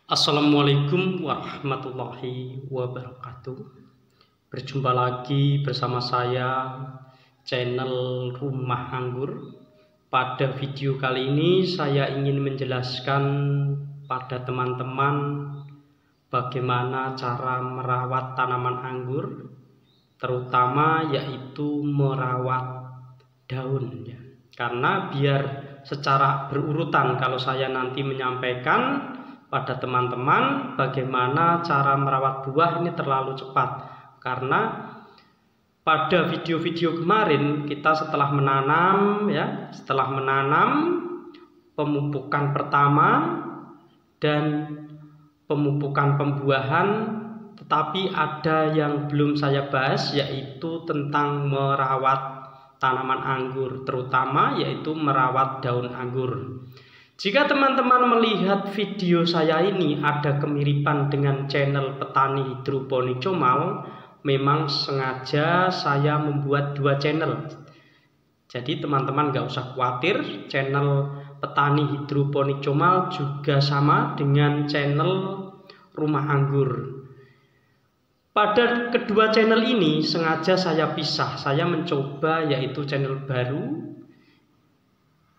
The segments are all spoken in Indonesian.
Assalamualaikum warahmatullahi wabarakatuh. Berjumpa lagi bersama saya channel Rumah Anggur. Pada video kali ini saya ingin menjelaskan pada teman-teman bagaimana cara merawat tanaman anggur, terutama yaitu merawat daun ya. Karena biar secara berurutan, kalau saya nanti menyampaikan pada teman-teman bagaimana cara merawat buah ini terlalu cepat, karena pada video-video kemarin kita setelah menanam pemupukan pertama dan pemupukan pembuahan, tetapi ada yang belum saya bahas, yaitu tentang merawat tanaman anggur, terutama yaitu merawat daun anggur. Jika teman-teman melihat video saya ini ada kemiripan dengan channel petani hidroponik Comal, memang sengaja saya membuat dua channel. Jadi teman-teman gak usah khawatir, channel petani hidroponik Comal juga sama dengan channel Rumah Anggur. Pada kedua channel ini sengaja saya pisah, saya mencoba yaitu channel baru,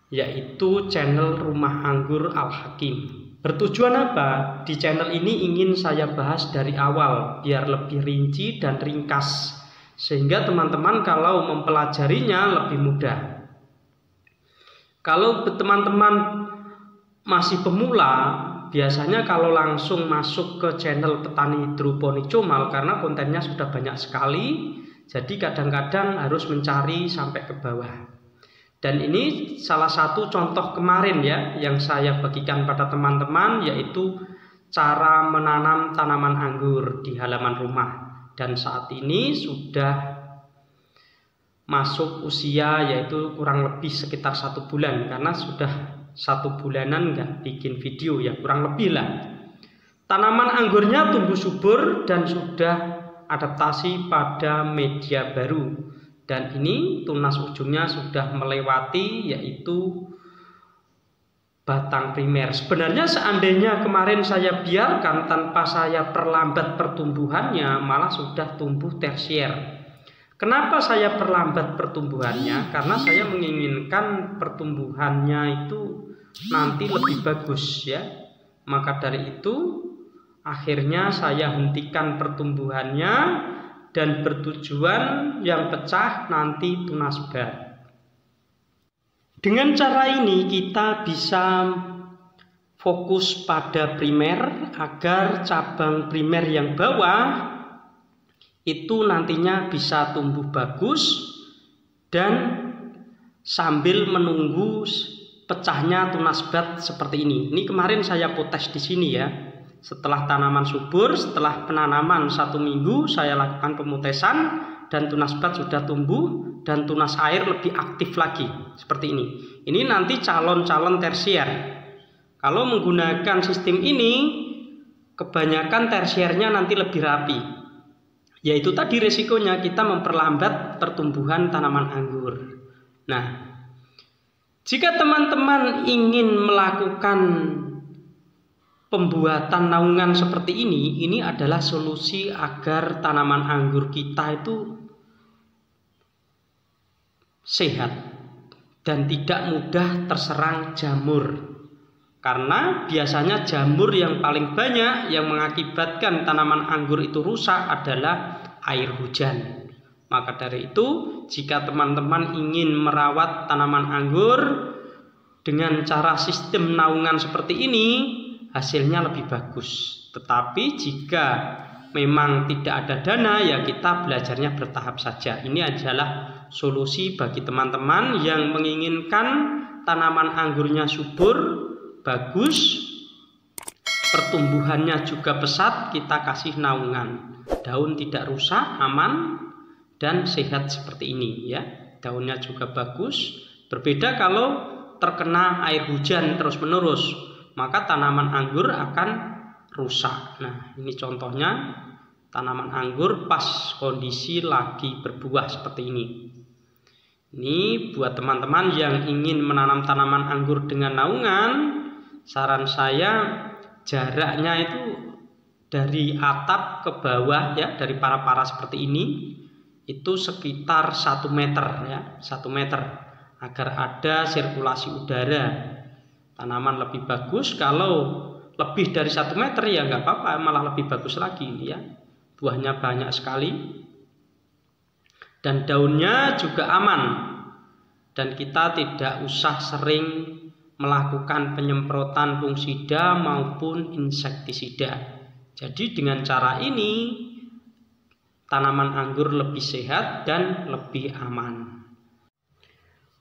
yaitu channel Rumah Anggur Al-Hakim. Bertujuan apa? Di channel ini ingin saya bahas dari awal biar lebih rinci dan ringkas, sehingga teman-teman kalau mempelajarinya lebih mudah. Kalau teman-teman masih pemula, biasanya kalau langsung masuk ke channel petani hidroponik Comal, karena kontennya sudah banyak sekali, jadi kadang-kadang harus mencari sampai ke bawah. Dan ini salah satu contoh kemarin ya yang saya bagikan pada teman-teman, yaitu cara menanam tanaman anggur di halaman rumah. Dan saat ini sudah masuk usia yaitu kurang lebih sekitar 1 bulan, karena sudah 1 bulanan nggak bikin video ya, kurang lebih lah. Tanaman anggurnya tumbuh subur dan sudah adaptasi pada media baru. Dan ini tunas ujungnya sudah melewati yaitu batang primer. Sebenarnya seandainya kemarin saya biarkan tanpa saya perlambat pertumbuhannya, malah sudah tumbuh tersier. Kenapa saya perlambat pertumbuhannya? Karena saya menginginkan pertumbuhannya itu nanti lebih bagus ya. Maka dari itu akhirnya saya hentikan pertumbuhannya dan bertujuan yang pecah nanti tunas bat. Dengan cara ini kita bisa fokus pada primer agar cabang primer yang bawah itu nantinya bisa tumbuh bagus dan sambil menunggu pecahnya tunas bat seperti ini. Ini kemarin saya potes di sini ya. Setelah tanaman subur, setelah penanaman 1 minggu, saya lakukan pemutesan dan tunas bat sudah tumbuh dan tunas air lebih aktif lagi seperti ini. Ini nanti calon-calon tersier. Kalau menggunakan sistem ini, kebanyakan tersiernya nanti lebih rapi. Yaitu tadi resikonya kita memperlambat pertumbuhan tanaman anggur. Nah, jika teman-teman ingin melakukan pembuatan naungan seperti ini adalah solusi agar tanaman anggur kita itu sehat dan tidak mudah terserang jamur. Karena biasanya jamur yang paling banyak yang mengakibatkan tanaman anggur itu rusak adalah air hujan. Maka dari itu, jika teman-teman ingin merawat tanaman anggur dengan cara sistem naungan seperti ini, hasilnya lebih bagus. Tetapi jika memang tidak ada dana, ya kita belajarnya bertahap saja. Ini adalah solusi bagi teman-teman yang menginginkan tanaman anggurnya subur, bagus, pertumbuhannya juga pesat. Kita kasih naungan, daun tidak rusak, aman dan sehat seperti ini ya. Daunnya juga bagus. Berbeda kalau terkena air hujan terus-menerus, maka tanaman anggur akan rusak. Nah, ini contohnya tanaman anggur pas kondisi lagi berbuah seperti ini. Ini buat teman-teman yang ingin menanam tanaman anggur dengan naungan, saran saya jaraknya itu dari atap ke bawah ya, dari para-para seperti ini itu sekitar 1 meter ya, 1 meter, agar ada sirkulasi udara. Tanaman lebih bagus kalau lebih dari 1 meter ya nggak apa-apa, malah lebih bagus lagi ya. Buahnya banyak sekali dan daunnya juga aman, dan kita tidak usah sering melakukan penyemprotan fungisida maupun insektisida. Jadi dengan cara ini tanaman anggur lebih sehat dan lebih aman.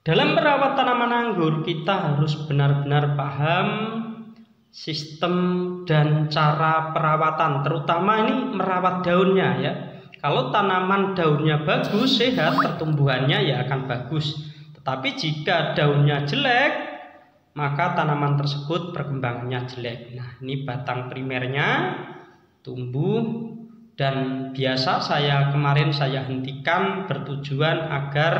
Dalam merawat tanaman anggur kita harus benar-benar paham sistem dan cara perawatan, terutama ini merawat daunnya ya. Kalau tanaman daunnya bagus, sehat, pertumbuhannya ya akan bagus. Tetapi jika daunnya jelek, maka tanaman tersebut perkembangannya jelek. Nah, ini batang primernya tumbuh, dan biasa kemarin saya hentikan bertujuan agar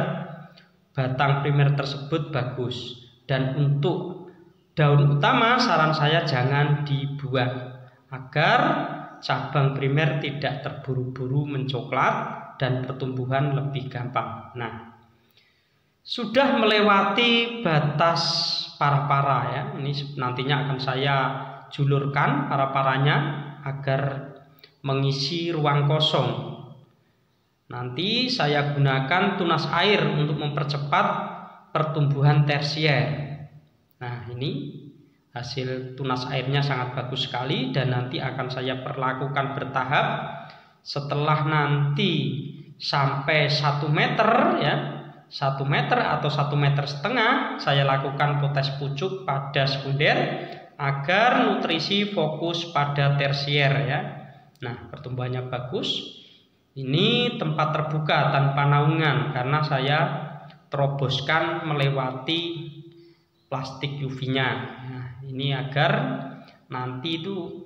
batang primer tersebut bagus. Dan untuk daun utama saran saya jangan dibuang agar cabang primer tidak terburu-buru mencoklat dan pertumbuhan lebih gampang. Nah, sudah melewati batas para-para ya. Ini nantinya akan saya julurkan para-paranya agar mengisi ruang kosong. Nanti saya gunakan tunas air untuk mempercepat pertumbuhan tersier. Nah, ini hasil tunas airnya sangat bagus sekali, dan nanti akan saya perlakukan bertahap. Setelah nanti sampai 1 meter ya, 1 meter atau 1,5 meter, saya lakukan potes pucuk pada sekunder agar nutrisi fokus pada tersier ya. Nah, pertumbuhannya bagus. Ini tempat terbuka tanpa naungan karena saya teroboskan melewati plastik UV-nya. Nah, ini agar nanti itu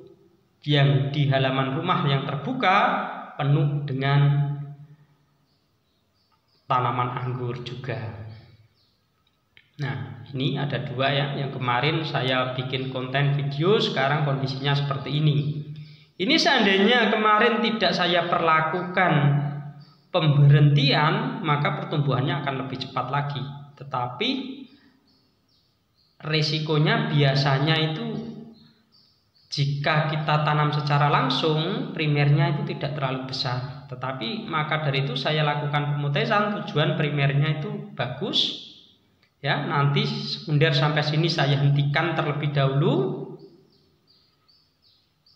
yang di halaman rumah yang terbuka penuh dengan tanaman anggur juga. Nah, ini ada 2 ya. Yang kemarin saya bikin konten video, sekarang kondisinya seperti ini. Ini seandainya kemarin tidak saya perlakukan pemberhentian, maka pertumbuhannya akan lebih cepat lagi. Tetapi resikonya biasanya itu jika kita tanam secara langsung, primernya itu tidak terlalu besar. Tetapi maka dari itu saya lakukan pemutesan, tujuan primernya itu bagus. Ya, nanti sekunder sampai sini saya hentikan terlebih dahulu.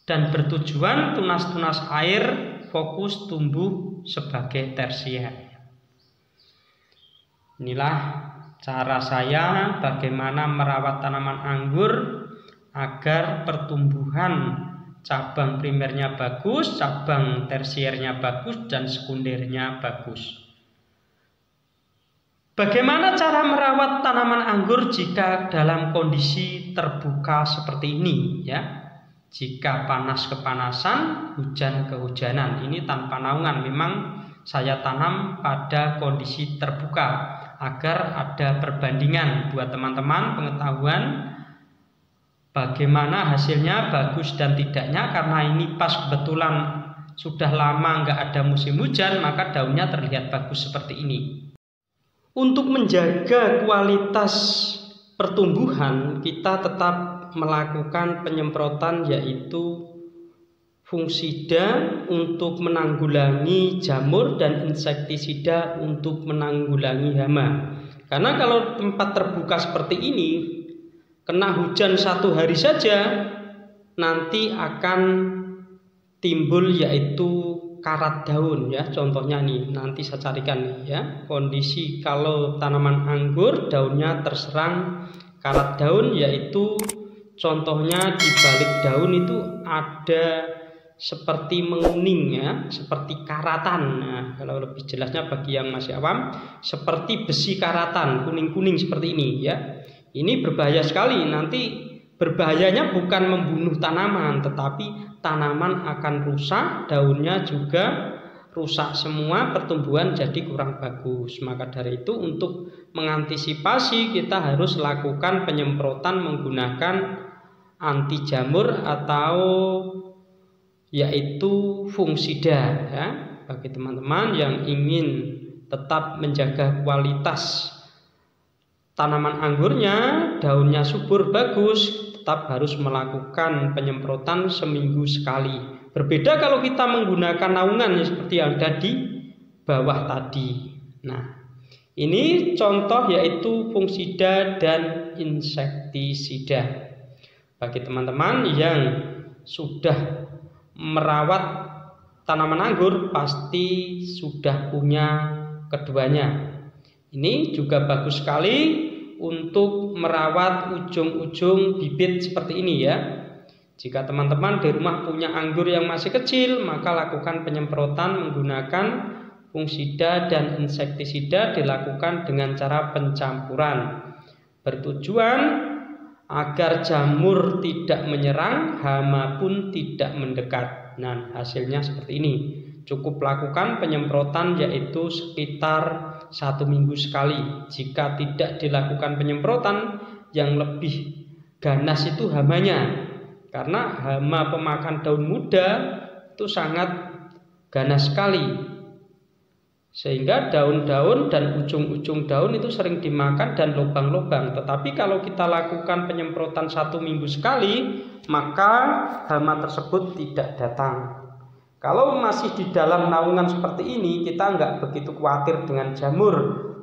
Dan bertujuan tunas-tunas air fokus tumbuh sebagai tersier. Inilah cara saya bagaimana merawat tanaman anggur agar pertumbuhan cabang primernya bagus, cabang tersiernya bagus, dan sekundernya bagus. Bagaimana cara merawat tanaman anggur jika dalam kondisi terbuka seperti ini ya? Jika panas kepanasan, hujan kehujanan, ini tanpa naungan. Memang saya tanam pada kondisi terbuka agar ada perbandingan buat teman-teman pengetahuan bagaimana hasilnya bagus dan tidaknya. Karena ini pas kebetulan sudah lama nggak ada musim hujan, maka daunnya terlihat bagus seperti ini. Untuk menjaga kualitas pertumbuhan, kita tetap melakukan penyemprotan yaitu fungisida untuk menanggulangi jamur dan insektisida untuk menanggulangi hama. Karena kalau tempat terbuka seperti ini, kena hujan 1 hari saja nanti akan timbul yaitu karat daun ya. Contohnya nih, nanti saya carikan nih ya, kondisi kalau tanaman anggur daunnya terserang karat daun, yaitu contohnya di balik daun itu ada seperti menguning ya, seperti karatan. Nah, kalau lebih jelasnya bagi yang masih awam, seperti besi karatan, kuning-kuning seperti ini ya. Ini berbahaya sekali. Nanti berbahayanya bukan membunuh tanaman, tetapi tanaman akan rusak, daunnya juga rusak semua, pertumbuhan jadi kurang bagus. Maka dari itu untuk mengantisipasi kita harus lakukan penyemprotan menggunakan anti jamur atau yaitu fungisida ya. Bagi teman-teman yang ingin tetap menjaga kualitas tanaman anggurnya, daunnya subur bagus, tetap harus melakukan penyemprotan seminggu sekali. Berbeda kalau kita menggunakan naungan seperti yang ada di bawah tadi. Nah, ini contoh yaitu fungisida dan insektisida. Bagi teman-teman yang sudah merawat tanaman anggur pasti sudah punya keduanya. Ini juga bagus sekali untuk merawat ujung-ujung bibit seperti ini ya. Jika teman-teman di rumah punya anggur yang masih kecil, maka lakukan penyemprotan menggunakan fungisida dan insektisida, dilakukan dengan cara pencampuran. Bertujuan agar jamur tidak menyerang, hama pun tidak mendekat. Nah, hasilnya seperti ini. Cukup lakukan penyemprotan yaitu sekitar 1 minggu sekali. Jika tidak dilakukan penyemprotan, yang lebih ganas itu hamanya. Karena hama pemakan daun muda itu sangat ganas sekali. Sehingga daun-daun dan ujung-ujung daun itu sering dimakan dan lubang-lubang. Tetapi kalau kita lakukan penyemprotan 1 minggu sekali, maka hama tersebut tidak datang. Kalau masih di dalam naungan seperti ini, kita nggak begitu khawatir dengan jamur.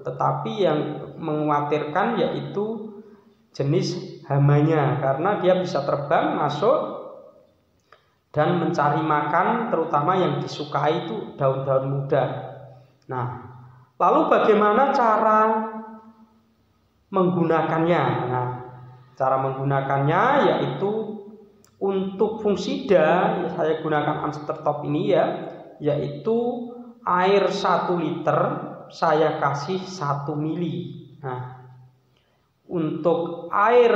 Tetapi yang mengkhawatirkan yaitu jenis hamanya, karena dia bisa terbang masuk dan mencari makan, terutama yang disukai itu daun-daun muda. Nah, lalu bagaimana cara menggunakannya? Nah, cara menggunakannya yaitu untuk fungisida saya gunakan Amster Top ini ya, yaitu air 1 liter saya kasih 1 mili. Nah, untuk air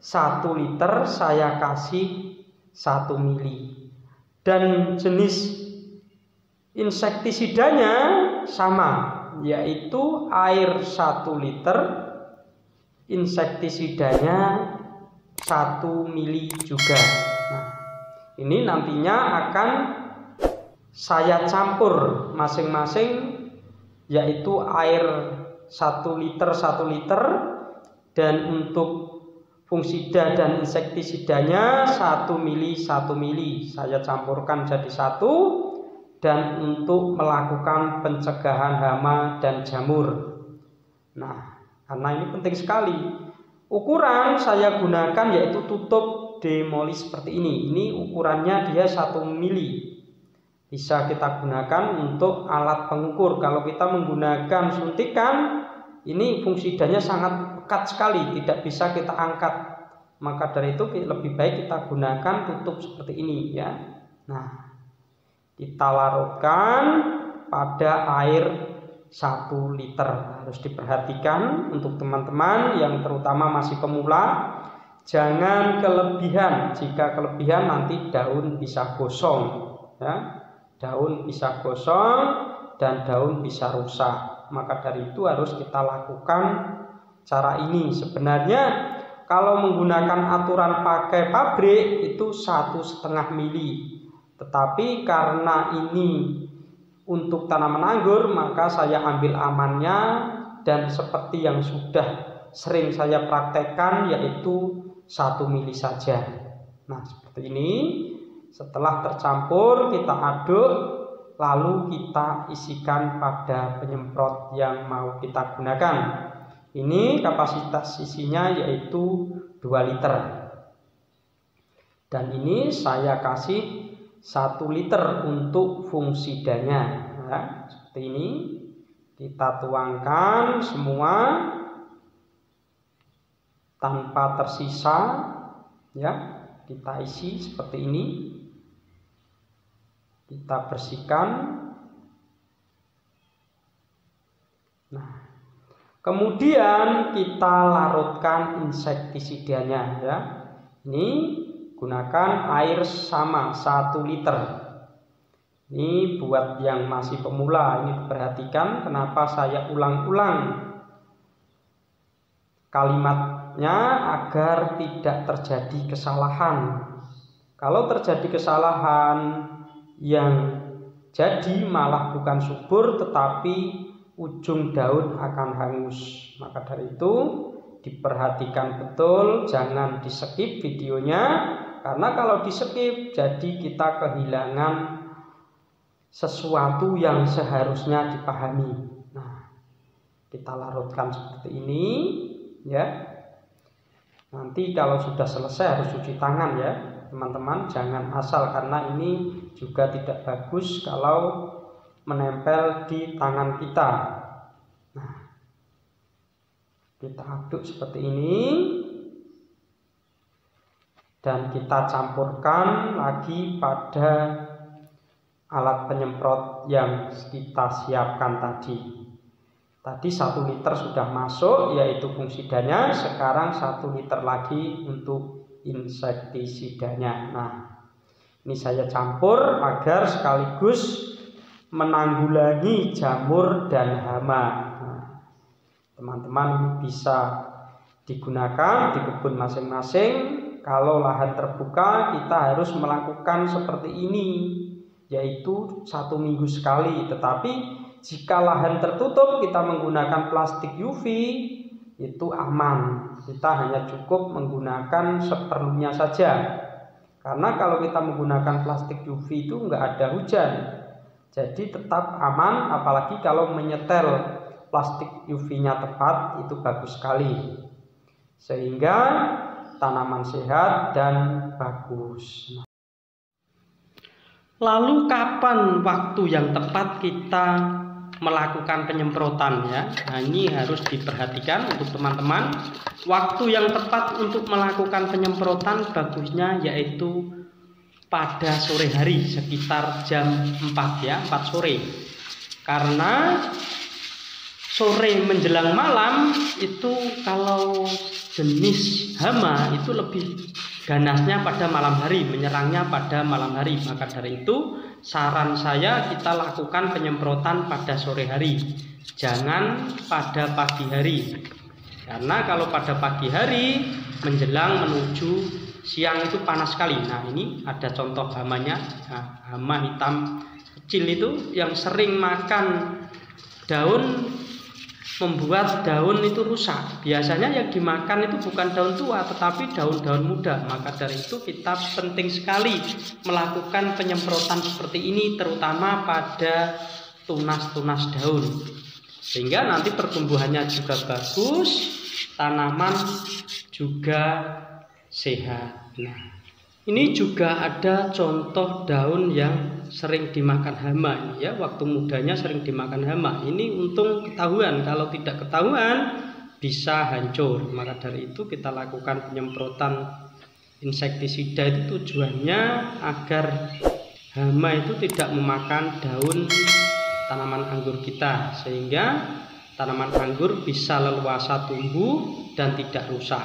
1 liter saya kasih 1 mili. Dan jenis insektisidanya sama, yaitu air 1 liter, insektisidanya 1 mili juga. Nah, ini nantinya akan saya campur masing-masing, yaitu air 1 liter 1 liter, dan untuk fungisida dan insektisidanya 1 mili 1 mili saya campurkan jadi 1, dan untuk melakukan pencegahan hama dan jamur. Nah, karena ini penting sekali. Ukuran saya gunakan yaitu tutup demoli seperti ini. Ini ukurannya dia 1 mili. Bisa kita gunakan untuk alat pengukur. Kalau kita menggunakan suntikan, ini fungsidanya sangat pekat sekali, tidak bisa kita angkat. Maka dari itu lebih baik kita gunakan tutup seperti ini ya. Nah, kita larutkan pada air 1 liter. Harus diperhatikan untuk teman-teman yang terutama masih pemula, jangan kelebihan. Jika kelebihan nanti daun bisa gosong ya. Daun bisa gosong dan daun bisa rusak. Maka dari itu harus kita lakukan cara ini. Sebenarnya kalau menggunakan aturan pakai pabrik itu 1,5 mili. Tetapi karena ini untuk tanaman anggur, maka saya ambil amannya dan seperti yang sudah sering saya praktekkan, yaitu 1 mili saja. Nah, seperti ini. Setelah tercampur kita aduk, lalu kita isikan pada penyemprot yang mau kita gunakan. Ini kapasitas isinya yaitu 2 liter. Dan ini saya kasih 1 liter untuk fungsidanya ya, seperti ini. Kita tuangkan semua tanpa tersisa ya, kita isi seperti ini. Kita bersihkan. Nah, kemudian kita larutkan insektisidanya ya. Ini gunakan air sama 1 liter. Ini buat yang masih pemula, ini perhatikan kenapa saya ulang-ulang kalimat selanjutnya agar tidak terjadi kesalahan. Kalau terjadi kesalahan yang jadi malah bukan subur tetapi ujung daun akan hangus. Maka dari itu diperhatikan betul, jangan di-skip videonya, karena kalau di-skip jadi kita kehilangan sesuatu yang seharusnya dipahami. Nah, kita larutkan seperti ini ya. Nanti kalau sudah selesai harus cuci tangan ya teman-teman, jangan asal, karena ini juga tidak bagus kalau menempel di tangan kita. Nah, kita aduk seperti ini dan kita campurkan lagi pada alat penyemprot yang kita siapkan tadi. Tadi 1 liter sudah masuk yaitu fungsidanya, sekarang 1 liter lagi untuk insektisidanya. Nah, ini saya campur agar sekaligus menanggulangi jamur dan hama. Teman-teman, ini bisa digunakan di kebun masing-masing. Kalau lahan terbuka kita harus melakukan seperti ini, yaitu 1 minggu sekali. Tetapi jika lahan tertutup kita menggunakan plastik UV itu aman. Kita hanya cukup menggunakan seperlunya saja. Karena kalau kita menggunakan plastik UV itu nggak ada hujan, jadi tetap aman. Apalagi kalau menyetel plastik UV-nya tepat itu bagus sekali, sehingga tanaman sehat dan bagus. Lalu kapan waktu yang tepat kita melakukan penyemprotan ya? Nah, ini harus diperhatikan untuk teman-teman. Waktu yang tepat untuk melakukan penyemprotan bagusnya yaitu pada sore hari sekitar jam 4 ya, 4 sore. Karena sore menjelang malam itu kalau jenis hama itu lebih ganasnya pada malam hari, menyerangnya pada malam hari. Maka dari itu saran saya kita lakukan penyemprotan pada sore hari, jangan pada pagi hari. Karena kalau pada pagi hari menjelang menuju siang itu panas sekali. Nah, ini ada contoh hamanya. Nah, hama hitam kecil itu yang sering makan daun, membuat daun itu rusak. Biasanya yang dimakan itu bukan daun tua tetapi daun-daun muda. Maka dari itu kita penting sekali melakukan penyemprotan seperti ini, terutama pada tunas-tunas daun, sehingga nanti pertumbuhannya juga bagus, tanaman juga sehat. Nah, ini juga ada contoh daun yang sering dimakan hama ini ya, waktu mudanya sering dimakan hama. Ini untung ketahuan, kalau tidak ketahuan bisa hancur. Maka dari itu kita lakukan penyemprotan insektisida itu tujuannya agar hama itu tidak memakan daun tanaman anggur kita, sehingga tanaman anggur bisa leluasa tumbuh dan tidak rusak.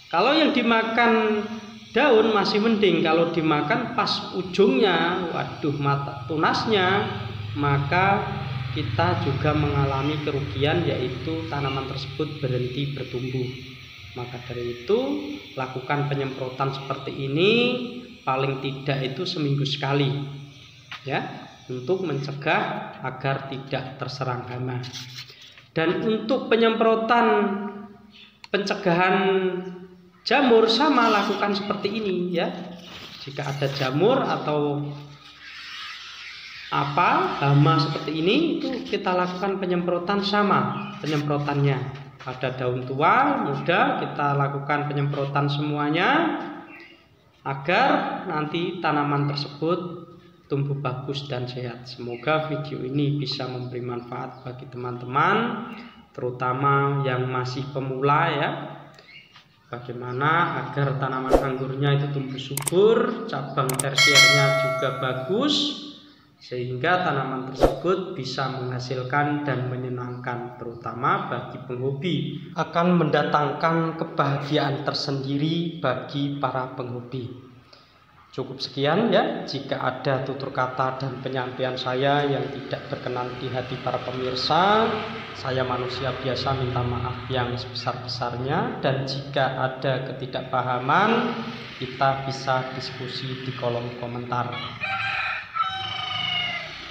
Kalau yang dimakan daun masih mending, kalau dimakan pas ujungnya, waduh, mata tunasnya, maka kita juga mengalami kerugian, yaitu tanaman tersebut berhenti bertumbuh. Maka dari itu lakukan penyemprotan seperti ini paling tidak itu seminggu sekali ya, untuk mencegah agar tidak terserang hama. Dan untuk penyemprotan pencegahan jamur sama lakukan seperti ini ya. Jika ada jamur atau hama seperti ini, itu kita lakukan penyemprotan sama penyemprotannya. Pada daun tua, muda, kita lakukan penyemprotan semuanya agar nanti tanaman tersebut tumbuh bagus dan sehat. Semoga video ini bisa memberi manfaat bagi teman-teman, terutama yang masih pemula ya. Bagaimana agar tanaman anggurnya itu tumbuh subur, cabang tersiernya juga bagus, sehingga tanaman tersebut bisa menghasilkan dan menyenangkan, terutama bagi penghobi. Akan mendatangkan kebahagiaan tersendiri bagi para penghobi. Cukup sekian ya. Jika ada tutur kata dan penyampaian saya yang tidak berkenan di hati para pemirsa, saya manusia biasa minta maaf yang sebesar-besarnya. Dan jika ada ketidakpahaman, kita bisa diskusi di kolom komentar.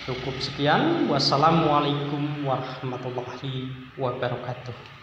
Cukup sekian. Wassalamualaikum warahmatullahi wabarakatuh.